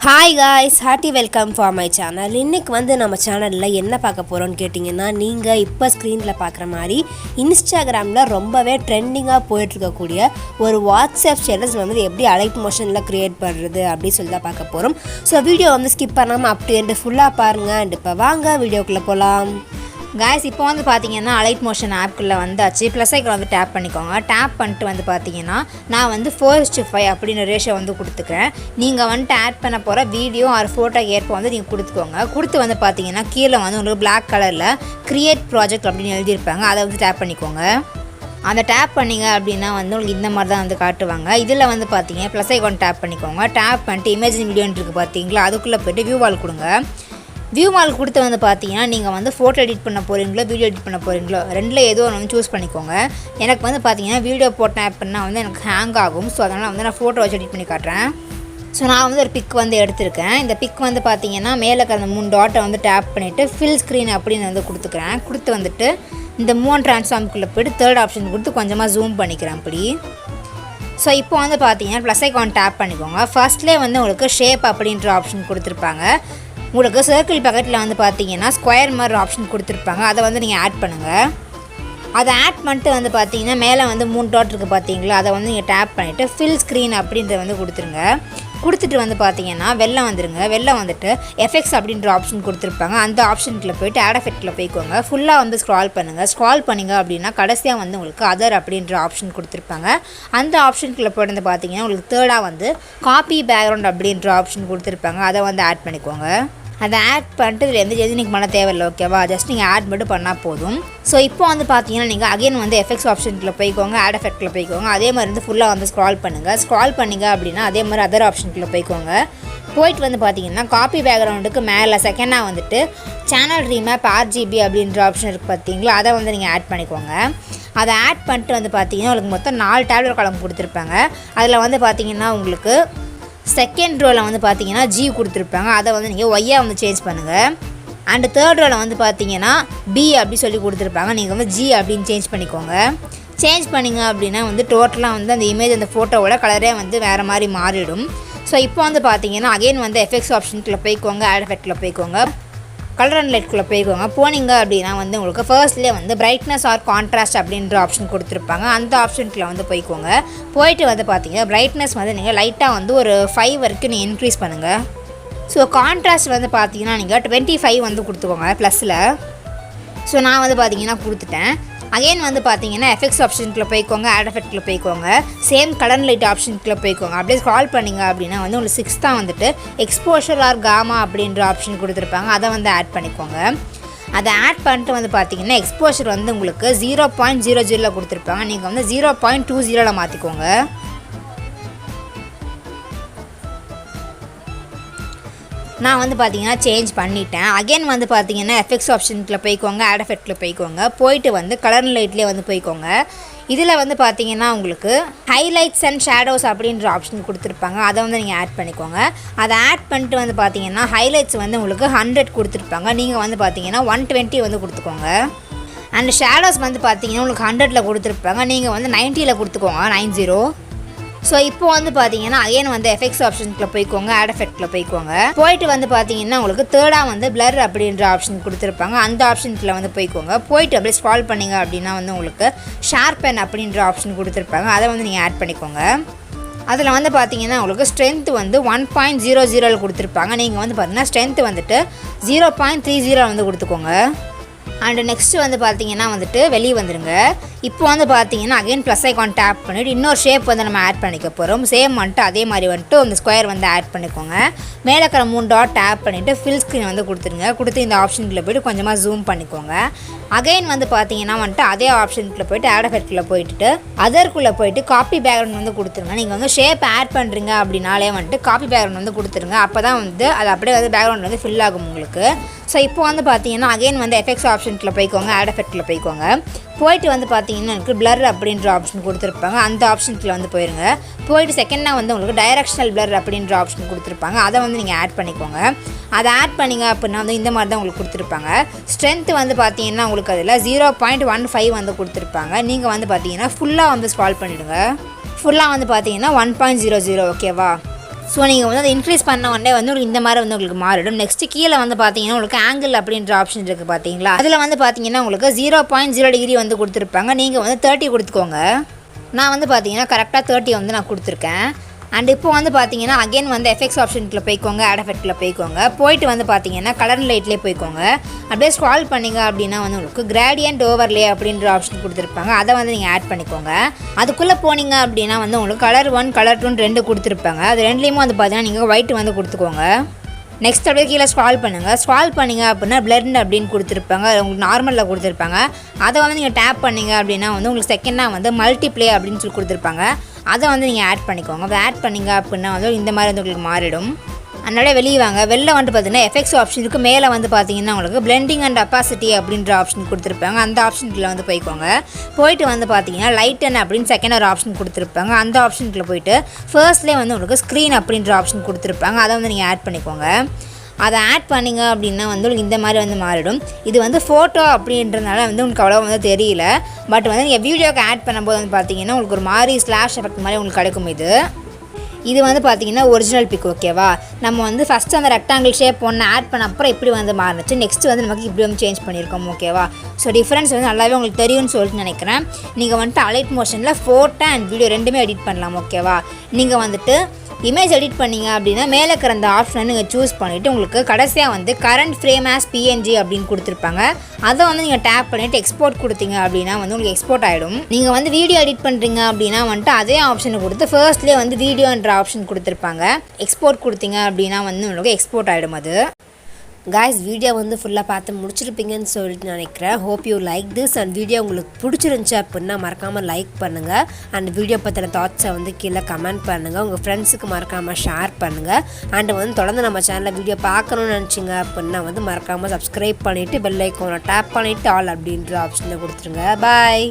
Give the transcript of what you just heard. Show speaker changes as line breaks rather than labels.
Hi guys, hearty welcome for my channel. இன்னைக்கு வந்து நம்ம சேனல்ல என்ன பார்க்க போறோம்னு கேட்டிங்கன்னா நீங்க இப்ப ஸ்கிரீன்ல பார்க்குற மாதிரி இன்ஸ்டாகிராம்ல ரொம்பவே ட்ரெண்டிங்கா போயிட்டு இருக்க கூடிய ஒரு வாட்ஸ்அப் ஸ்டேட்டஸ் வந்து எப்படி அலைட் மோஷன்ல கிரியேட் பண்றது அப்படி சொல்லி தான் பார்க்க போறோம். சோ வீடியோ வந்து ஸ்கிப் பண்ணாம அப் டு எண்ட் ஃபுல்லா பாருங்க. and இப்ப வாங்க வீடியோக்குள்ள போலாம்.
guys இப்போ வந்து பார்த்தீங்கன்னா Alightmotion ஆப்க்குள்ளே வந்தாச்சு. ப்ளஸ் ஐக்கான் வந்து டேப் பண்ணிக்கோங்க. டேப் பண்ணிட்டு வந்து பார்த்தீங்கன்னா நான் வந்து 4:5 அப்படின்னு ரேஷியோ வந்து கொடுத்துக்கிறேன். நீங்கள் வந்துட்டு ஆட் பண்ண போகிற வீடியோ ஆர் ஃபோட்டோ ஏற்ப வந்து நீங்கள் கொடுத்துக்கோங்க. கொடுத்து வந்து பார்த்தீங்கன்னா கீழே வந்து உங்களுக்கு பிளாக் கலரில் கிரியேட் ப்ராஜெக்ட் அப்படின்னு எழுதியிருப்பாங்க. அதை வந்து டேப் பண்ணிக்கோங்க. அந்த டேப் பண்ணிங்க அப்படின்னா வந்து உங்களுக்கு இந்த மாதிரி தான் வந்து காட்டுவாங்க. இதில் வந்து பார்த்தீங்க ப்ளஸ் ஐக்கான் டேப் பண்ணிக்கோங்க. டேப் பண்ணிட்டு இமேஜின் வீடியோன்னு இருக்குது பார்த்தீங்களா, அதுக்குள்ளே போய்ட்டு வியூ வால் கொடுங்க. வியூ வால் கொடுத்து வந்து பார்த்தீங்கன்னா நீங்கள் வந்து ஃபோட்டோ எடிட் பண்ண போகிறீங்களோ வீடியோ எடிட் பண்ண போகிறீங்களோ ரெண்டில் ஏதோ ஒன்று வந்து சூஸ் பண்ணிக்கோங்க. எனக்கு வந்து பார்த்தீங்கன்னா வீடியோ போட்டேன் அப்படின்னா வந்து எனக்கு ஹேங் ஆகும். ஸோ அதனால் வந்து நான் ஃபோட்டோ வச்சு எடிட் பண்ணி காட்டுறேன். ஸோ நான் வந்து ஒரு பிக் வந்து எடுத்திருக்கேன். இந்த பிக் வந்து பார்த்தீங்கன்னா மேலே இருக்கிற அந்த 3 டாட்டை வந்து டேப் பண்ணிவிட்டு ஃபில் ஸ்க்ரீன் அப்படின்னு வந்து கொடுத்துக்கிறேன். கொடுத்து வந்துட்டு இந்த மூவ் ட்ரான்ஸ்ஃபார்முக்குள்ளே போய்ட்டு தேர்ட் ஆப்ஷன் கொடுத்து கொஞ்சமாக ஜூம் பண்ணிக்கிறேன் அப்படி. ஸோ இப்போ வந்து பார்த்தீங்கன்னா ப்ளஸ் ஐக்கான் டேப் பண்ணிக்கோங்க. ஃபர்ஸ்ட்லேயே வந்து உங்களுக்கு ஷேப் அப்படின்ற ஆப்ஷன் கொடுத்துருப்பாங்க. உங்களுக்கு சர்க்கிள் பக்கெட்டில் வந்து பார்த்தீங்கன்னா ஸ்கொயர் மாதிரி ஆப்ஷன் கொடுத்துருப்பாங்க. அதை வந்து நீங்கள் ஆட் பண்ணுங்கள். அதை ஆட் பண்ணிட்டு வந்து பார்த்தீங்கன்னா மேலே வந்து 3 டாட் இருக்குது பார்த்தீங்களா, அதை வந்து நீங்கள் டேப் பண்ணிவிட்டு ஃபில் ஸ்க்ரீன் அப்படின்றத வந்து கொடுத்துருங்க. கொடுத்துட்டு வந்து பார்த்தீங்கன்னா வெளில வந்துடுங்க. வெளில வந்துட்டு எஃபெக்ட்ஸ் அப்படின்ற ஆப்ஷன் கொடுத்துருப்பாங்க. அந்த ஆப்ஷனுக்குள்ளே போய்ட்டு ஆட் எஃபெக்ட்டில் போய்க்கோங்க. ஃபுல்லாக வந்து ஸ்க்ரால் பண்ணுங்கள். ஸ்க்ரால் பண்ணிங்க அப்படின்னா கடைசியாக வந்து உங்களுக்கு அதர் அப்படின்ற ஆப்ஷன் கொடுத்துருப்பாங்க. அந்த ஆப்ஷனுக்குள்ளே போய்ட்டு வந்து பார்த்தீங்கன்னா உங்களுக்கு தேர்டாக வந்து காப்பி பேக்ரவுண்ட் அப்படின்ற ஆப்ஷன் கொடுத்துருப்பாங்க. அதை வந்து ஆட் பண்ணிக்கோங்க. அதை ஆட் பண்ணிட்டு இதில் எந்த எடிட்டிங் பண்ண தேவையில்லை, ஓகேவா? ஜஸ்ட் நீங்கள் ஆட் மட்டும் பண்ணால் போதும். ஸோ இப்போ வந்து பார்த்தீங்கன்னா நீங்கள் அகைன் வந்து எஃபெக்ட்ஸ் ஆப்ஷனுக்குள்ளே போய்க்கோங்க. ஆட் எஃபெக்ட்டில் போய்க்கோங்க. அதே மாதிரி வந்து ஃபுல்லாக வந்து ஸ்க்ரால் பண்ணுங்கள். ஸ்க்ரால் பண்ணிங்க அப்படின்னா அதே மாதிரி அதர் ஆப்ஷனுக்குள்ளே போய்க்கோங்க. போயிட்டு வந்து பார்த்தீங்கன்னா காப்பி பேக்ரவுண்டுக்கு மேலே செகண்டாக வந்துட்டு சேனல் ரீமேப் RGB அப்படின்ற ஆப்ஷன் இருக்குது பார்த்தீங்களா, அதை வந்து நீங்கள் ஆட் பண்ணிக்கோங்க. அதை ஆட் பண்ணிட்டு வந்து பார்த்தீங்கன்னா உங்களுக்கு மொத்தம் 4 டேப்லெட் காலம் கொடுத்துருப்பாங்க. அதில் வந்து பார்த்தீங்கன்னா உங்களுக்கு செகண்ட் ரோவில் வந்து பார்த்தீங்கன்னா G கொடுத்துருப்பாங்க. அதை வந்து நீங்கள் ஒய்யாக வந்து சேஞ்ச் பண்ணுங்கள். அண்டு தேர்ட் ரோவில் வந்து பார்த்தீங்கன்னா B அப்படி சொல்லி கொடுத்துருப்பாங்க. நீங்கள் வந்து G அப்படின்னு சேஞ்ச் பண்ணிக்கோங்க. சேஞ்ச் பண்ணிங்க அப்படின்னா வந்து டோட்டலாக வந்து அந்த இமேஜ் அந்த ஃபோட்டோவோட கலரே வந்து வேறு மாதிரி மாறிடும். ஸோ இப்போ வந்து பார்த்தீங்கன்னா அகைன் வந்து எஃபெக்ட்ஸ் ஆப்ஷனுக்குள்ளே போய்க்கோங்க. ஆட் எஃபெக்ட்டில் போய்க்கோங்க. கலர் அண்ட் லைட்குள்ளே போய்க்கோங்க. போனீங்க அப்படின்னா வந்து உங்களுக்கு ஃபர்ஸ்ட்லேயே வந்து பிரைட்னஸ் ஆர் கான்ட்ராஸ்ட் அப்படின்ற ஆப்ஷன் கொடுத்துருப்பாங்க. அந்த ஆப்ஷனுக்குள்ளே வந்து போய்க்கோங்க. போயிட்டு வந்து பார்த்தீங்கன்னா பிரைட்னஸ் வந்து நீங்கள் லைட்டாக வந்து ஒரு 5 வரைக்கும் நீங்கள் இன்க்ரீஸ் பண்ணுங்கள். ஸோ கான்ட்ராஸ்ட் வந்து பார்த்தீங்கன்னா நீங்கள் 25 வந்து கொடுத்துக்கோங்க ப்ளஸில். ஸோ நான் வந்து பார்த்தீங்கன்னா கொடுத்துட்டேன். அகைன் வந்து பார்த்தீங்கன்னா எஃபெக்ட்ஸ் ஆப்ஷனுக்குள்ளே போய்க்கோங்க. ஆட் எஃபெக்ட்டில் போய்க்கோங்க. சேம் கலர் லைட் ஆப்ஷனுக்குள்ளே போய்க்கோங்க. அப்படியே ஸ்க்ரால் பண்ணிங்க அப்படின்னா வந்து உங்களுக்கு 6 வந்துட்டு எக்ஸ்போஷர் ஆர் காமா அப்படின்ற ஆப்ஷன் கொடுத்துருப்பாங்க. அதை வந்து ஆட் பண்ணிக்கோங்க. அதை ஆட் பண்ணிட்டு வந்து பார்த்தீங்கன்னா எக்ஸ்போஷர் வந்து உங்களுக்கு 0.00 கொடுத்துருப்பாங்க. நீங்கள் வந்து 0.20 மாற்றிக்கோங்க. நான் வந்து பார்த்தீங்கன்னா சேஞ்ச் பண்ணிட்டேன். அகைன் வந்து பார்த்தீங்கன்னா எஃபெக்ட்ஸ் ஆப்ஷனுக்குள்ளே போய்க்கோங்க. ஆட் எஃபெக்ட்டில் போய்க்கோங்க. போயிட்டு வந்து கலர் லைட்லேயே வந்து போய்க்கோங்க. இதில் வந்து பார்த்தீங்கன்னா உங்களுக்கு ஹைலைட்ஸ் அண்ட் ஷேடோஸ் அப்படின்ற ஆப்ஷன் கொடுத்துருப்பாங்க. அதை வந்து நீங்கள் ஆட் பண்ணிக்கோங்க. அதை ஆட் பண்ணிட்டு வந்து பார்த்தீங்கன்னா ஹைலைட்ஸ் வந்து உங்களுக்கு 100 கொடுத்துருப்பாங்க. நீங்கள் வந்து பார்த்தீங்கன்னா 120 வந்து கொடுத்துக்கோங்க. அண்ட் ஷேடோஸ் வந்து பார்த்தீங்கன்னா உங்களுக்கு 100ல் கொடுத்துருப்பாங்க. நீங்கள் வந்து 90ல் கொடுத்துக்கோங்க, 90. ஸோ இப்போ வந்து பார்த்தீங்கன்னா அகைன் வந்து எஃபெக்ட்ஸ் ஆப்ஷனுக்குள்ளே போய்க்கோங்க. ஆட் எஃபெக்ட்டில் போய்க்கோங்க. போயிட்டு வந்து பார்த்தீங்கன்னா உங்களுக்கு தேர்டாக வந்து பிளர் அப்படின்ற ஆப்ஷன் கொடுத்துருப்பாங்க. அந்த ஆப்ஷனுக்குள்ளே வந்து போய்க்கோங்க. போயிட்டு அப்படியே ஸ்க்ரால் பண்ணிங்க அப்படின்னா வந்து உங்களுக்கு ஷார்பன் அப்படின்ற ஆப்ஷன் கொடுத்துருப்பாங்க. அதை வந்து நீங்கள் ஆட் பண்ணிக்கோங்க. அதில் வந்து பார்த்தீங்கன்னா உங்களுக்கு ஸ்ட்ரென்த் வந்து 1.00 கொடுத்துருப்பாங்க. நீங்கள் வந்து பார்த்தீங்கன்னா ஸ்ட்ரென்த் வந்துட்டு 0.30 வந்து கொடுத்துக்கோங்க. அண்டு நெக்ஸ்ட்டு வந்து பார்த்தீங்கன்னா வந்துட்டு வெளியே வந்துடுங்க. இப்போ வந்து பார்த்தீங்கன்னா அகைன் ப்ளஸ் ஐக்கான் டேப் பண்ணிவிட்டு இன்னொரு ஷேப் வந்து நம்ம ஆட் பண்ணிக்க போகிறோம். சேம் வந்துட்டு அதே மாதிரி வந்துட்டு அந்த ஸ்கொயர் வந்து ஆட் பண்ணிக்கோங்க. மேலே இருக்கிற 3 டாட் டேப் பண்ணிவிட்டு ஃபில் ஸ்க்ரீன் வந்து கொடுத்துருங்க. கொடுத்து இந்த ஆப்ஷனுக்குள்ளே போய்ட்டு கொஞ்சமாக ஜூம் பண்ணிக்கோங்க. அகைன் வந்து பார்த்தீங்கன்னா வந்துட்டு அதே ஆப்ஷனுக்குள்ளே போய்ட்டு ஆட் எஃபெக்ட்டில் போயிட்டு அதற்குள்ளே போய்ட்டு காப்பி பேக்ரவுண்ட் வந்து கொடுத்துருங்க. நீங்கள் வந்து ஷேப் ஆட் பண்ணுறீங்க அப்படின்னாலே வந்துட்டு காப்பி பேக்ரவுண்ட் வந்து கொடுத்துருங்க. அப்போ தான் வந்து அது அப்படியே வந்து பேக்ரவுண்ட் வந்து ஃபில் ஆகும் உங்களுக்கு. ஸோ இப்போ வந்து பார்த்தீங்கன்னா அகைன் வந்து எஃபெக்ட்ஸ் ஆப்ஷனுக்குள்ளே போய்க்கோங்க. ஆட் எஃபெக்ட்டில் போய்க்கோங்க. போயிட்டு வந்து பார்த்தீங்கன்னா எனக்கு பிளர் அப்படின்ற ஆப்ஷன் கொடுத்துருப்பாங்க. அந்த ஆப்ஷனுக்குள்ளே வந்து போயிருங்க. போயிட்டு செகண்டாக வந்து உங்களுக்கு டைரக்ஷனல் பிளர் அப்படின்ற ஆப்ஷன் கொடுத்துருப்பாங்க. அதை வந்து நீங்கள் ஆட் பண்ணிக்கோங்க. அதை ஆட் பண்ணிங்க அப்படின்னா வந்து இந்த மாதிரி தான் உங்களுக்கு கொடுத்துருப்பாங்க. ஸ்ட்ரென்த் வந்து பார்த்தீங்கன்னா உங்களுக்கு அதில் 0.15 வந்து கொடுத்துருப்பாங்க. நீங்கள் வந்து பார்த்தீங்கன்னா ஃபுல்லாக வந்து ஸ்க்ரால் பண்ணிவிடுங்க. ஃபுல்லாக வந்து பார்த்தீங்கன்னா 1.00 ஓகேவா. ஸோ நீங்கள் வந்து அதை இன்க்ரீஸ் பண்ண உடனே வந்து உங்களுக்கு இந்த மாதிரி வந்து உங்களுக்கு மாறிடும். நெக்ஸ்ட்டு கீழே வந்து பார்த்தீங்கன்னா உங்களுக்கு ஆங்கிள் அப்படின்ற ஆப்ஷன் இருக்குது பார்த்தீங்களா. அதில் வந்து பார்த்தீங்கன்னா உங்களுக்கு 0.0 டிகிரி வந்து கொடுத்துருப்பாங்க. நீங்கள் வந்து 30 கொடுத்துக்கோங்க. நான் வந்து பார்த்தீங்கன்னா கரெக்டாக 30 வந்து நான் கொடுத்துருக்கேன். அண்ட் இப்போ வந்து பார்த்தீங்கன்னா அகைன் வந்து எஃபெக்ட்ஸ் ஆப்ஷனுக்குள்ள போய்க்கோங்க, ஆட் எஃபெக்ட்டில் போய்க்கோங்க. போயிட்டு வந்து பார்த்தீங்கன்னா கலர் லைட்லேயே போய்க்கோங்க. அப்படியே ஸ்க்ரால் பண்ணிங்க அப்படின்னா வந்து உங்களுக்கு கிரேடியன்ட் ஓவர்லே அப்படின்ற ஆப்ஷன் கொடுத்துருப்பாங்க. அதை வந்து நீங்கள் ஆட் பண்ணிக்கோங்க. அதுக்குள்ளே போனீங்க அப்படின்னா வந்து உங்களுக்கு கலர் 1 கலர் 2 2 கொடுத்துருப்பாங்க. அது ரெண்டுலேயுமே வந்து பார்த்தீங்கன்னா நீங்கள் ஒயிட் வந்து கொடுத்துக்கோங்க. நெக்ஸ்ட் அப்படியே கீழே ஸ்க்ரால் பண்ணுங்கள். ஸ்க்ரால் பண்ணிங்க அப்படின்னா பிளெண்ட் அப்படின்னு கொடுத்துருப்பாங்க. அது உங்களுக்கு நார்மலில் கொடுத்துருப்பாங்க. அதை வந்து நீங்கள் டேப் பண்ணிங்க அப்படின்னா வந்து உங்களுக்கு செகண்டாக வந்து மல்டிப்ளே அப்படின்னு சொல்லி கொடுத்துருப்பாங்க. அதை வந்து நீங்கள் ஆட் பண்ணிக்கோங்க. அதை ஆட் பண்ணிங்க அப்படின்னா வந்து இந்த மாதிரி வந்து உங்களுக்கு மாறிடும். அதனால வெளியே வாங்க. வெளில வந்து பார்த்தீங்கன்னா எஃபெக்ட்ஸ் ஆப்ஷனுக்கு மேலே வந்து பார்த்தீங்கன்னா உங்களுக்கு பிளெண்டிங் அண்ட் அப்பாசிட்டி அப்படின்ற ஆப்ஷன் கொடுத்துருப்பாங்க. அந்த ஆப்ஷனுக்குள்ள வந்து போய்க்கோங்க. போயிட்டு வந்து பார்த்தீங்கன்னா லைட்டன் அப்படின்னு செகண்ட் ஒரு ஆப்ஷன் கொடுத்துருப்பாங்க. அந்த ஆப்ஷனுக்குள்ள போயிட்டு ஃபர்ஸ்ட்லேயே வந்து உங்களுக்கு ஸ்க்ரீன் அப்படின்ற ஆப்ஷன் கொடுத்துருப்பாங்க. அதை வந்து நீங்கள் ஆட் பண்ணிக்கோங்க. அதை ஆட் பண்ணிங்க அப்படின்னா வந்து உங்களுக்கு இந்த மாதிரி வந்து மாறிடும். இது வந்து ஃபோட்டோ அப்படின்றதுனால வந்து உங்களுக்கு அவ்வளோ வந்து தெரியல. பட் வந்து நீங்கள் வீடியோக்கு ஆட் பண்ணும்போது வந்து பார்த்தீங்கன்னா உங்களுக்கு ஒரு மாதிரி ஸ்லாஷ் எஃபெக்ட் மாதிரி உங்களுக்கு கிடைக்கும். இது வந்து பார்த்தீங்கன்னா ஒரிஜினல் பிக் ஓகேவா. நம்ம வந்து ஃபஸ்ட்டு அந்த ரெக்டாங்கிள் ஷேப் ஒன்று ஆட் பண்ண அப்புறம் இப்படி வந்து மாறிச்சு. நெக்ஸ்ட் வந்து நமக்கு இப்படி வந்து சேஞ்ச் பண்ணியிருக்கோம் ஓகேவா. ஸோ டிஃப்ரென்ஸ் வந்து நல்லாவே உங்களுக்கு தெரியும்னு சொல்லிட்டு நினைக்கிறேன். நீங்கள் வந்துட்டு அலைட் மோஷனில் ஃபோட்டோ அண்ட் வீடியோ ரெண்டுமே எடிட் பண்ணலாம் ஓகேவா. நீங்கள் வந்துட்டு இமேஜ் எடிட் பண்ணிங்க அப்படின்னா மேலே இருக்கிற அந்த ஆப்ஷனை நீங்கள் சூஸ் பண்ணிவிட்டு உங்களுக்கு கடைசியாக வந்து கரண்ட் ஃப்ரேம் ஆஸ் பிஎன்ஜி அப்படின்னு கொடுத்துருப்பாங்க. அதை வந்து நீங்கள் டேப் பண்ணிவிட்டு எக்ஸ்போர்ட் கொடுத்தீங்க அப்படின்னா வந்து உங்களுக்கு எக்ஸ்போர்ட் ஆகிடும். நீங்கள் வந்து வீடியோ எடிட் பண்ணுறீங்க அப்படின்னா வந்துட்டு அதே ஆப்ஷனை கொடுத்து ஃபர்ஸ்ட்லேயே வந்து வீடியோன்ற ஆப்ஷன் கொடுத்துருப்பாங்க. எக்ஸ்போர்ட் கொடுத்தீங்க அப்படின்னா வந்து உங்களுக்கு எக்ஸ்போர்ட் ஆகிடும். அது
காய்ஸ் வீடியோ வந்து ஃபுல்லாக பார்த்து முடிச்சிருப்பீங்கன்னு சொல்லிட்டு நினைக்கிறேன். Hope you like this. And video உங்களுக்கு பிடிச்சிருந்துச்சி அப்படின்னா மறக்காமல் லைக் பண்ணுங்கள். அண்ட் வீடியோ பற்றின தாட்ஸை வந்து கீழே கமெண்ட் பண்ணுங்கள். உங்கள் ஃப்ரெண்ட்ஸுக்கு மறக்காமல் ஷேர் பண்ணுங்கள். அண்ட் வந்து தொடர்ந்து நம்ம சேனலில் வீடியோ பார்க்கணுன்னு நினச்சிங்க அப்படின்னா வந்து மறக்காமல் சப்ஸ்கிரைப் பண்ணிவிட்டு பெல் ஐக்கானை டேப் பண்ணிவிட்டு ஆல் அப்படின்ற ஆப்ஷனை கொடுத்துருங்க. பாய்.